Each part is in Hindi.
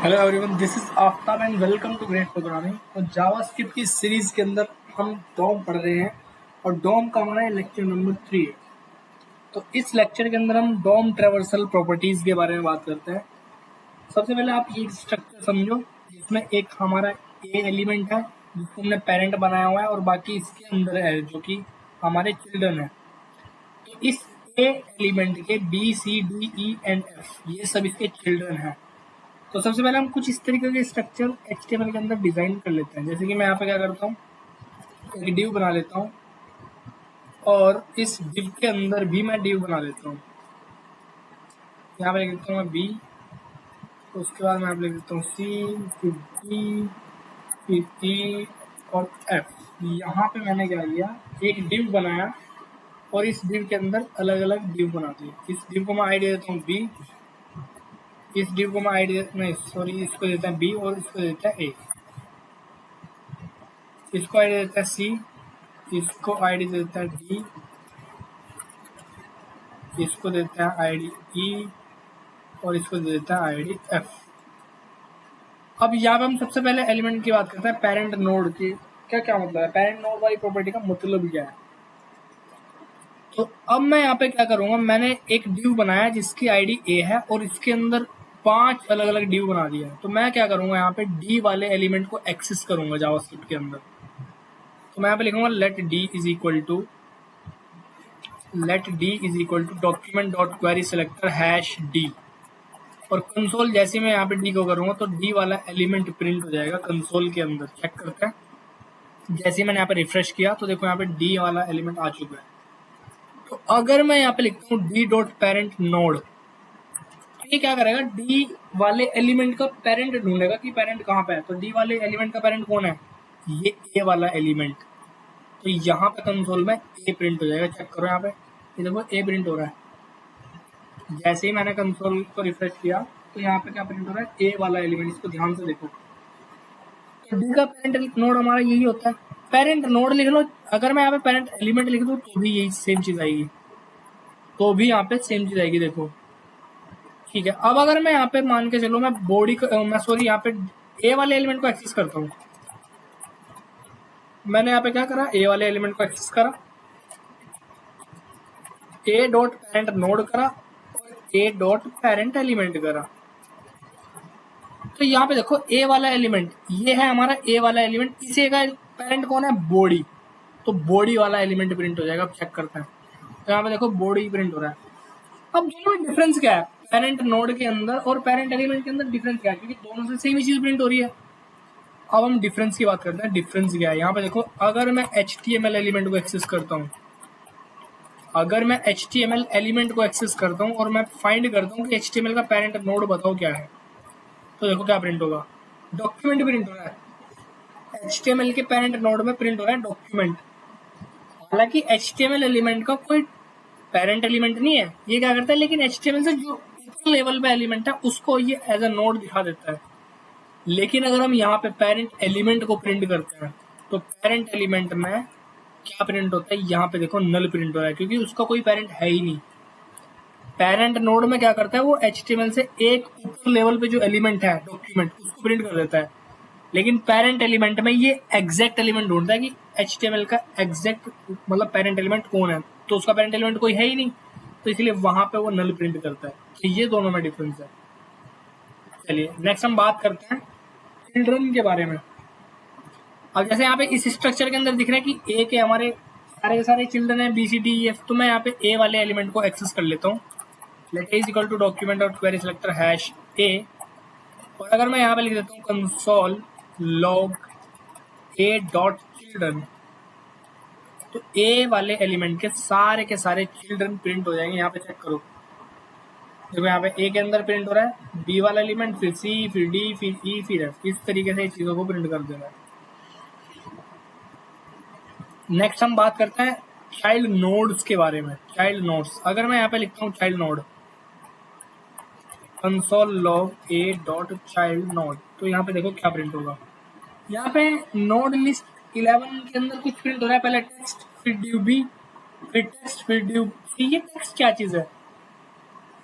Hello everyone, this is Aftab and welcome to great programming. और जावास्क्रिप्ट की सीरीज के अंदर हम डॉम पढ़ रहे हैं और डॉम का हमारा लेक्चर नंबर 3 है। तो इस लेक्चर के अंदर हम डॉम ट्रेवर्सल प्रॉपर्टीज के बारे में बात करते हैं। सबसे पहले आप ये स्ट्रक्चर समझो, जिसमें एक हमारा ए एलिमेंट है जिसको हमने पेरेंट बनाया हुआ है और बाकी इसके अंदर है जो कि हमारे चिल्ड्रन है। तो इस ए एलिमेंट के B C D E and F ये सब इसके चिल्ड्रन हैं। तो सबसे पहले हम कुछ इस तरीके के स्ट्रक्चर HTML के अंदर डिजाइन कर लेते हैं। जैसे कि मैं यहाँ पे क्या करता हूँ, एक डिव बना लेता हूँ और इस डिव के अंदर भी मैं डिव बना लेता हूँ। यहाँ पे लिख देता हूँ मैं बी, तो उसके बाद मैं यहाँ पे लिख देता हूँ सी, फिर डी, फिर ई और एफ। यहाँ पे मैंने क्या किया, एक डिव बनाया और इस डिव के अंदर अलग अलग डिव बना दिए। इस डिव को मैं आईडी देता हूँ बी, इस डिव को मैं आईडी नहीं सॉरी इसको देता है बी और इसको देता है ए। इसको आईडी देता है सी, इसको आईडी देता है डी, इसको देता है आईडी ई और इसको देता है आईडी एफ। अब यहाँ पे हम सबसे पहले एलिमेंट की बात करते हैं, पेरेंट नोड की। क्या क्या मतलब है पेरेंट नोड वाली प्रॉपर्टी का मतलब क्या है। तो अब मैं यहाँ पे क्या करूंगा, मैंने एक डिव बनाया जिसकी आईडी ए है और इसके अंदर 5 अलग अलग डिव बना दिया है। तो मैं क्या करूंगा, यहाँ पे डी वाले एलिमेंट को एक्सेस करूंगा जावास्क्रिप्ट के अंदर। तो मैं यहाँ पे लिखूंगा let D is equal to document dot query selector hash D. और कंसोल जैसे मैं यहाँ पे डी को करूंगा तो डी वाला एलिमेंट प्रिंट हो जाएगा कंसोल के अंदर। चेक करते हैं, जैसे मैंने यहाँ पे रिफ्रेश किया तो देखो यहाँ पे डी वाला एलिमेंट आ चुका है। तो अगर मैं यहाँ पे लिखता हूँ डी डॉट पेरेंट नोड, ये क्या करेगा, डी वाले एलिमेंट का पेरेंट ढूंढेगा कि पेरेंट कहाँ पे है। तो डी वाले एलिमेंट का पेरेंट कौन है, ये ए वाला एलिमेंट। तो यहाँ पे कंसोल में ए प्रिंट हो जाएगा। चेक करो यहाँ पे, ये देखो ए प्रिंट हो रहा है। जैसे ही मैंने कंसोल को रिफ्रेश किया तो यहाँ पे क्या प्रिंट हो रहा है, ए वाला एलिमेंट। इसको ध्यान से देखो, तो डी का पेरेंट नोड हमारा यही होता है। पेरेंट नोड लिख लो, अगर मैं यहाँ पे पेरेंट एलिमेंट लिख दूँ तो भी यही सेम चीज आएगी, तो भी यहाँ पे सेम चीज आएगी। देखो ठीक है। अब अगर मैं यहाँ पे मान के चलो मैं बॉडी मैं सॉरी यहाँ पे ए वाले एलिमेंट को एक्सेस करता हूँ। मैंने यहाँ पे क्या करा, ए वाले एलिमेंट को एक्सेस करा, ए डॉट पेरेंट नोड करा और ए डॉट पेरेंट एलिमेंट करा। तो यहाँ पे देखो ए वाला एलिमेंट ये है हमारा ए वाला एलिमेंट, इसे का पेरेंट कौन है, बॉडी। तो बॉडी वाला एलिमेंट प्रिंट हो जाएगा। अब चेक करते हैं, तो यहाँ पे देखो बॉडी प्रिंट हो रहा है। अब दोनों में डिफरेंस क्या है, पेरेंट नोड के अंदर और पेरेंट एलिमेंट के अंदर डिफरेंस क्या है, क्योंकि दोनों से सेम ही चीज प्रिंट हो रही है। अब हम डिफरेंस की बात करते हैं। डिफरेंस क्या है, यहाँ पे देखो अगर मैं HTML एलिमेंट को एक्सेस करता हूँ, अगर मैं HTML एलिमेंट को एक्सेस करता हूँ और मैं फाइंड करता हूँ कि HTML का पेरेंट नोड बताओ क्या है, तो देखो क्या प्रिंट होगा, डॉक्यूमेंट प्रिंट हो रहा है। HTML के पेरेंट नोड में प्रिंट हो रहा है डॉक्यूमेंट। हालांकि HTML एलिमेंट का कोई पेरेंट एलिमेंट नहीं है, ये क्या करता है, लेकिन HTML से जो ऊपर लेवल पे एलिमेंट है उसको ये एज अ नोड दिखा देता है। लेकिन अगर हम यहाँ पे पेरेंट एलिमेंट को प्रिंट करते हैं तो पेरेंट एलिमेंट में क्या प्रिंट होता है, यहाँ पे देखो नल प्रिंट हो रहा है, क्योंकि उसका कोई पेरेंट है ही नहीं। पेरेंट नोड में क्या करता है, वो HTML से एक ऊपर लेवल पे जो एलिमेंट है डॉक्यूमेंट उसको प्रिंट कर देता है। लेकिन पेरेंट एलिमेंट में ये एग्जैक्ट एलिमेंट ढूंढता है कि HTML का एग्जैक्ट मतलब पेरेंट एलिमेंट कौन है, तो उसका पेरेंट एलिमेंट कोई है ही नहीं, तो इसलिए वहां पे वो नल प्रिंट करता है। तो ये दोनों में डिफरेंस है। चलिए नेक्स्ट हम बात करते हैं चिल्ड्रन के बारे में। अब जैसे यहाँ पे इस स्ट्रक्चर के अंदर दिख रहा है कि ए के हमारे सारे चिल्ड्रन है BCDEF, तो मैं यहाँ पे ए वाले एलिमेंट को एक्सेस कर लेता हूँ। Let is equal to document dot query selector hash A. और अगर मैं यहाँ पे लिख देता हूँ console log A dot children, तो ए वाले एलिमेंट के सारे चिल्ड्रन प्रिंट हो जाएंगे। यहाँ पे चेक करो, देखो यहाँ पे ए के अंदर प्रिंट हो रहा है बी वाला एलिमेंट, फिर सी, फिर डी, फिर ई, फिर एफ। इस तरीके से चीजों को प्रिंट कर देना है। नेक्स्ट हम बात करते हैं चाइल्ड नोड्स के बारे में। चाइल्ड नोड्स, अगर मैं यहाँ पे लिखता हूँ child node console log A dot child node, तो यहाँ पे देखो क्या प्रिंट होगा। यहाँ पे नोड लिस्ट 11 के अंदर कुछ प्रिंट हो रहा है, पहले टेक्स्ट, फिर ड्यू बी, फिर टेक्स्ट, फिर ड्यू सी। ये टेक्स्ट क्या चीज है,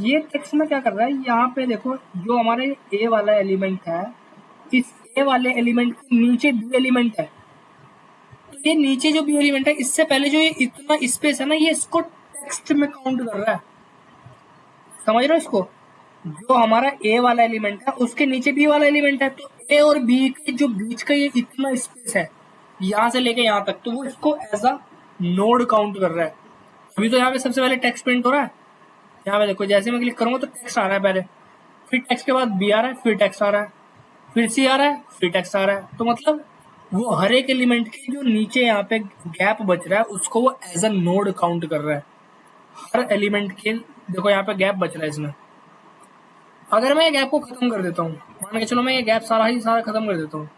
ये टेक्स्ट में क्या कर रहा है, यहाँ पे देखो जो हमारे ए वाला एलिमेंट है, इस ए वाले एलिमेंट के नीचे बी एलिमेंट है, तो ये नीचे जो बी एलिमेंट है इससे पहले जो ये इतना स्पेस है ना, ये इसको टेक्स्ट में काउंट कर रहा है। समझ रहे हो इसको? जो हमारा ए वाला एलिमेंट है उसके नीचे बी वाला एलिमेंट है, तो ए और बी के जो बीच का ये इतना स्पेस है यहाँ से लेके यहाँ तक, तो वो इसको एज अ नोड काउंट कर रहा है। अभी तो यहाँ पे सबसे पहले टेक्स्ट प्रिंट हो रहा है, यहाँ पे देखो जैसे मैं क्लिक करूंगा तो टेक्स्ट आ रहा है पहले, फिर टेक्स्ट के बाद बी आ रहा है, फिर टेक्स्ट आ रहा है, फिर सी आ रहा है, फिर टेक्स्ट आ रहा है। तो मतलब वो हर एक एलिमेंट के जो नीचे यहाँ पे गैप बच रहा है उसको वो एज अ नोड काउंट कर रहा है। हर एलिमेंट के देखो यहाँ पे गैप बच रहा है इसमें। अगर मैं ये गैप को खत्म कर देता हूँ, मान के चलो मैं ये गैप सारा ही सारा खत्म कर देता हूँ,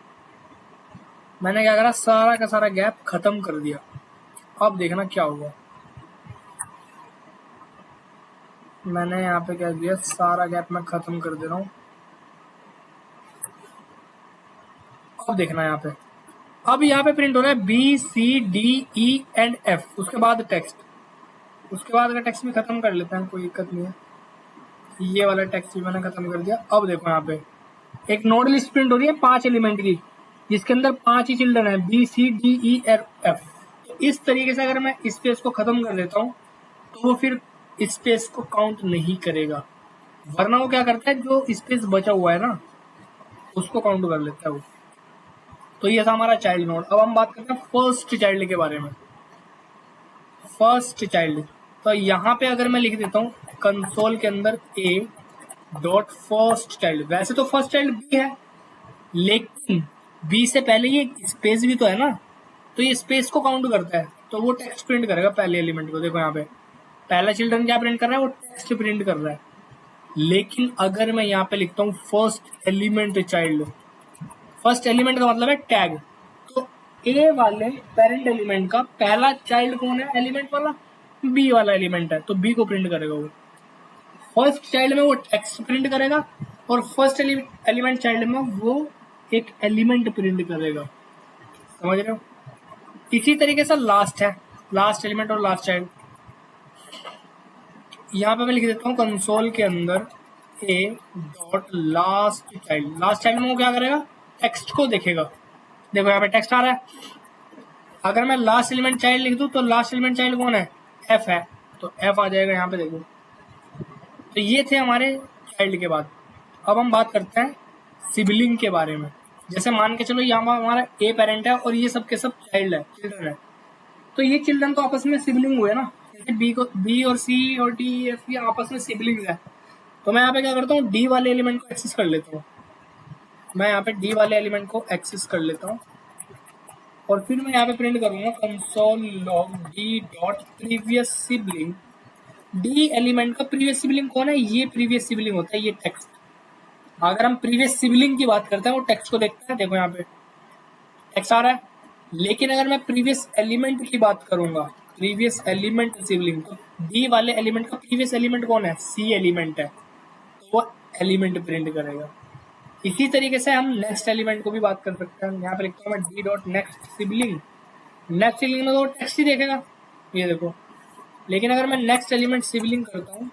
मैंने क्या करा, सारा का सारा गैप खत्म कर दिया। अब देखना क्या होगा, मैंने यहाँ पे क्या किया, सारा गैप मैं खत्म कर दे रहा हूँ। अब देखना यहाँ पे, अब यहाँ पे प्रिंट हो रहा है B C D E and F, उसके बाद टेक्स्ट, उसके बाद का टेक्स्ट भी खत्म कर लेते हैं, कोई दिक्कत नहीं है। ये वाला टेक्स्ट भी मैंने खत्म कर दिया। अब देखो यहाँ पे एक नोड लिस्ट प्रिंट हो रही है 5 एलिमेंट की, जिसके अंदर 5 ही चिल्ड्रन है, B C D E F. तो इस तरीके से अगर मैं स्पेस को खत्म कर देता हूँ तो वो फिर स्पेस को काउंट नहीं करेगा, वरना वो क्या करता है, जो स्पेस बचा हुआ है ना उसको काउंट कर लेता है वो। तो ये था हमारा चाइल्ड नोड। अब हम बात करते हैं फर्स्ट चाइल्ड के बारे में। फर्स्ट चाइल्ड, तो यहाँ पे अगर मैं लिख देता हूँ कंसोल के अंदर ए डॉट फर्स्ट चाइल्ड, वैसे तो फर्स्ट चाइल्ड बी है, लेकिन बी से पहले ये स्पेस भी तो है ना, तो ये स्पेस को काउंट करता है, तो वो टेक्स्ट प्रिंट करेगा पहले एलिमेंट को। देखो यहाँ पे पहला चिल्ड्रन क्या प्रिंट कर रहा है, वो टेक्स्ट प्रिंट कर रहा है। लेकिन अगर मैं यहाँ पे लिखता हूँ first element child, first element का मतलब है टैग, तो ए वाले पेरेंट एलिमेंट का पहला चाइल्ड कौन है, एलिमेंट वाला बी वाला एलिमेंट है, तो बी को प्रिंट करेगा वो। फर्स्ट चाइल्ड में वो टेक्स्ट प्रिंट करेगा, और फर्स्ट एलिमेंट चाइल्ड में वो एक एलिमेंट प्रिंट करेगा। समझ रहे हो? इसी तरीके से लास्ट है, लास्ट एलिमेंट और लास्ट चाइल्ड। यहाँ पे मैं लिख देता हूँ कंसोल के अंदर ए dot last child. Last child में वो क्या करेगा, टेक्स्ट को देखेगा। देखो यहाँ पे टेक्स्ट आ रहा है, अगर मैं लास्ट एलिमेंट चाइल्ड लिख दूँ तो लास्ट एलिमेंट चाइल्ड कौन है, एफ है, तो एफ आ जाएगा यहाँ पे। देखो तो ये थे हमारे चाइल्ड के बाद। अब हम बात करते हैं सिबलिंग के बारे में। जैसे मान के चलो यहाँ हमारा ए पेरेंट है और ये सब के सब चाइल्ड है, चिल्ड्रन है, तो ये चिल्ड्रन तो आपस में सिबलिंग हुए ना, जैसे बी और सी और डी एफ ये आपस में सिबलिंग्स है। तो मैं यहाँ पे क्या करता हूँ, डी वाले एलिमेंट को एक्सेस कर लेता हूँ, मैं यहाँ पे डी वाले एलिमेंट को एक्सेस कर लेता हूँ, और फिर मैं यहाँ पे प्रिंट करूंगा console log D dot previous sibling. D element का प्रीवियस सिबलिंग कौन है, ये प्रीवियस सिबलिंग होता है, ये टेक्स्ट। अगर हम प्रीवियस सिबलिंग की बात करते हैं वो टेक्स्ट को देखते हैं, देखो यहाँ पे टेक्स्ट आ रहा है। लेकिन अगर मैं प्रीवियस एलिमेंट की बात करूंगा, प्रीवियस एलिमेंट सिबलिंग, तो डी वाले एलिमेंट का प्रीवियस एलिमेंट कौन है, सी एलिमेंट है, तो वो एलिमेंट प्रिंट करेगा। इसी तरीके से हम नेक्स्ट एलिमेंट को भी बात कर सकते हैं। यहाँ पे लिखता हूँ मैं D dot next sibling. Next sibling में तो टेक्स्ट ही देखेगा, ये देखो। लेकिन अगर मैं नेक्स्ट एलिमेंट सिबलिंग करता हूँ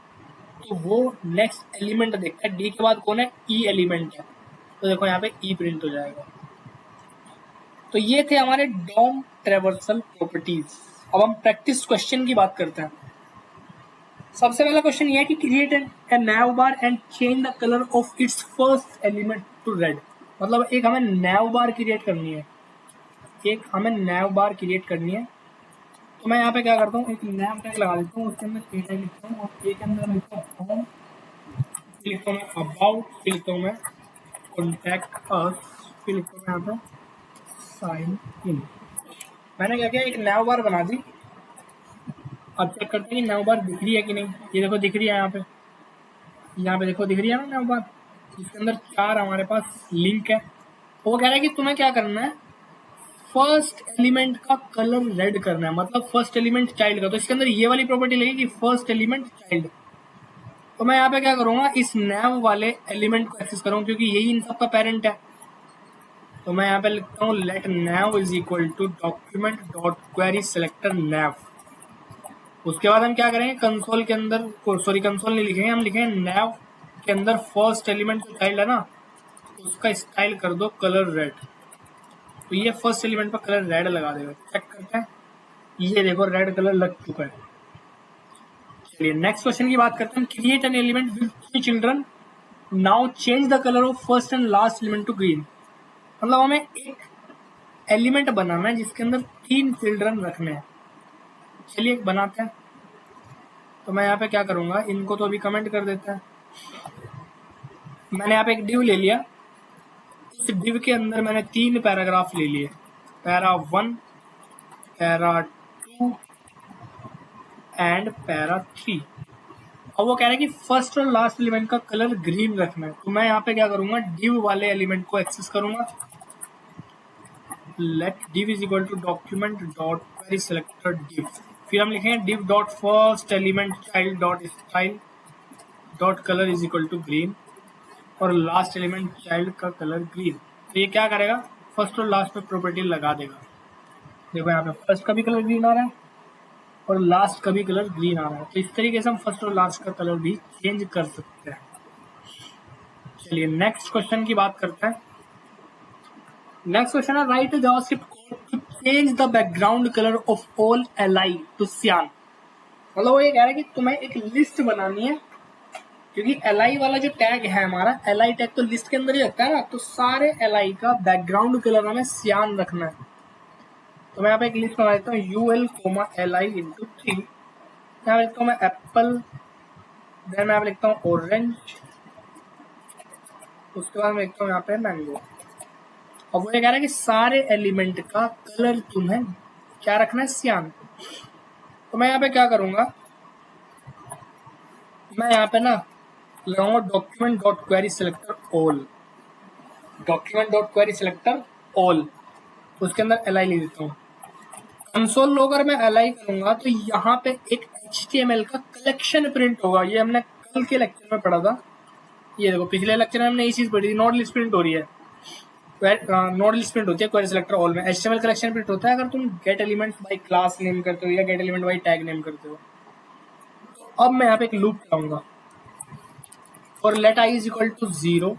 तो वो नेक्स्ट एलिमेंट देखता है, डी के बाद कौन है, ई एलिमेंट है, तो देखो यहाँ पे ई प्रिंट हो जाएगा। तो ये थे हमारे डॉम ट्रेवर्सल प्रॉपर्टीज। अब हम प्रैक्टिस क्वेश्चन की बात करते हैं। सबसे पहला क्वेश्चन ये है कि create a nav bar and change the colour of its first element to red. मतलब एक हमें नैव बार क्रिएट करनी है, एक हमें नैव बार क्रिएट करनी है। तो मैं यहाँ पे क्या करता हूँ, एक नैव टैग लगा देता हूँ, उसके अंदर ए टैग लिखता हूँ, और ए के अंदर लिखता हूँ होम, फिर लिखता हूँ मैं अबाउट, फिर लिखता हूँ मैं कॉन्टैक्ट अस, फिर लिखता हूँ यहाँ पे साइन इन। मैंने क्या किया, एक नैव बार बना दी। अब चेक करते हैं कि नैव बार दिख रही है कि नहीं। ये देखो दिख रही है, यहाँ पे देखो दिख रही है ना नैव बार। इसके अंदर 4 हमारे पास लिंक है। वो कह रहा है कि तुम्हें क्या करना है, फर्स्ट एलिमेंट का कलर रेड करना है, मतलब फर्स्ट एलिमेंट चाइल्ड का। तो इसके अंदर ये वाली प्रॉपर्टी लगेगी, फर्स्ट एलिमेंट चाइल्ड। तो मैं यहाँ पे क्या करूंगा, इस नैव वाले एलिमेंट को एक्सेस करूंगा, क्योंकि यही इन सबका पेरेंट है। तो मैं यहाँ पे लिखता हूँ let nav is equal to document dot query selector nav. उसके बाद हम क्या करेंगे, कंसोल के अंदर, सॉरी कंसोल नहीं लिखेंगे, हम लिखेंगे नैव के अंदर फर्स्ट एलिमेंट जो चाइल्ड है ना, उसका स्टाइल कर दो कलर रेड। तो ये फर्स्ट एलिमेंट पर कलर रेड लगा देगा। चेक करते हैं, ये देखो रेड कलर लग चुका है। चलिए नेक्स्ट क्वेश्चन की बात करते हैं। Create an element with 3 children, now change the colour of first and last element to green. मतलब हमें एक एलिमेंट बनाना है जिसके अंदर 3 चिल्ड्रन रखने हैं। चलिए एक बनाते हैं। तो मैं यहाँ पे क्या करूंगा, इनको तो अभी कमेंट कर देते हैं। मैंने यहाँ पे एक डिव ले लिया, इस डिव के अंदर मैंने 3 पैराग्राफ ले लिए, पैरा 1, पैरा 2 एंड पैरा 3। अब वो कह रहा है कि फर्स्ट और लास्ट एलिमेंट का कलर ग्रीन रखना है। तो मैं यहाँ पे क्या करूंगा, डिव वाले एलिमेंट को एक्सेस करूंगा। Let div is equal to document dot query selector div, फिर हम लिखेंगे div dot first element child dot style dot colour is equal to green, और लास्ट एलिमेंट चाइल्ड का कलर ग्रीन। तो ये क्या करेगा, फर्स्ट और लास्ट में प्रॉपर्टी लगा देगा। देखो यहाँ पे फर्स्ट का भी कलर ग्रीन आ रहा है और लास्ट का भी कलर ग्रीन आ रहा है। तो इस तरीके से हम फर्स्ट और लास्ट का कलर भी चेंज कर सकते हैं। चलिए नेक्स्ट क्वेश्चन की बात करते हैं। नेक्स्ट क्वेश्चन है, write JavaScript code to change the background colour of all li to cyan. मतलब वो ये कह रहा है कि तुम्हें एक लिस्ट बनानी है, क्योंकि li वाला जो टैग है हमारा, li टैग तो लिस्ट के अंदर ही लगता है ना, तो सारे li का बैकग्राउंड कलर हमें सियान रखना है। तो मैं यहाँ पे एक लिस्ट बना देता हूँ, ul, li इंटू 3। यहाँ पे लिखता हूँ मैं एप्पल, देन मैं यहाँ पे लिखता हूँ ऑरेंज, उसके बाद मैं लिखता हूँ यहाँ पे मैंगो। अब वो ये कह रहा है कि सारे एलिमेंट का कलर तुम्हें क्या रखना है, सियान। तो मैं यहाँ पे क्या करूंगा, मैं यहाँ पे ना लगाऊंगा document dot query selector all, document dot query selector all, उसके अंदर li लिख देता हूँ। कंसोल लोगर में li करूंगा तो यहाँ पे एक HTML का कलेक्शन प्रिंट होगा। ये हमने कल के लेक्चर में पढ़ा था। ये देखो पिछले लेक्चर में हमने ये चीज पढ़ी थी, नोड लिस्ट प्रिंट हो रही है, नोड लिस्ट प्रिंट होती है क्वेरी सिलेक्टर ऑल में। HTML कलेक्शन प्रिंट होता है अगर तुम gate element by class name करते हो या gate element by tag name करते हो। अब मैं यहाँ पे एक लूप चलाऊंगा और let i is equal to 0,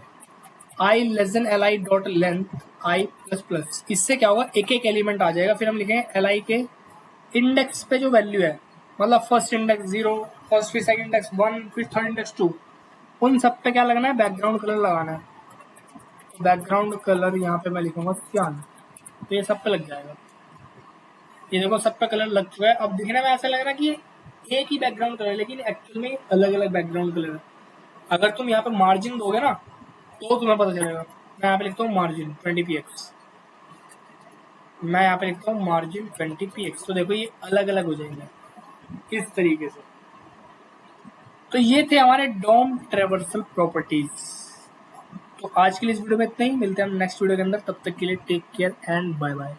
i less than li dot length i plus plus. इससे क्या होगा, एक एक एलिमेंट आ जाएगा। फिर हम लिखेंगे li के इंडेक्स पे जो वैल्यू है, मतलब फर्स्ट इंडेक्स 0, फर्स्ट फिर सेकंड इंडेक्स 1, फिर थर्ड इंडेक्स 2, उन सब पे क्या लगना है, बैकग्राउंड कलर लगाना है। बैकग्राउंड कलर यहाँ पे मैं लिखूंगा सियान, तो ये सब पे लग जाएगा। ये देखो सब पे कलर लग चुका है। अब दिखने में ऐसा लग रहा है कि ये एक ही बैकग्राउंड कलर है, लेकिन एक्चुअल में अलग अलग बैकग्राउंड कलर है। अगर तुम यहाँ पे मार्जिन दोगे ना तो तुम्हें पता चलेगा। मैं यहाँ पे लिखता हूँ मार्जिन 20px, मैं यहाँ पे लिखता हूँ मार्जिन 20px, तो देखो ये अलग अलग हो जाएंगे इस तरीके से। तो ये थे हमारे डॉम ट्रेवर्सल प्रॉपर्टीज। तो आज के लिए इस वीडियो में इतना ही, मिलते हैं हम नेक्स्ट वीडियो के अंदर। तब तक के लिए take care and bye bye.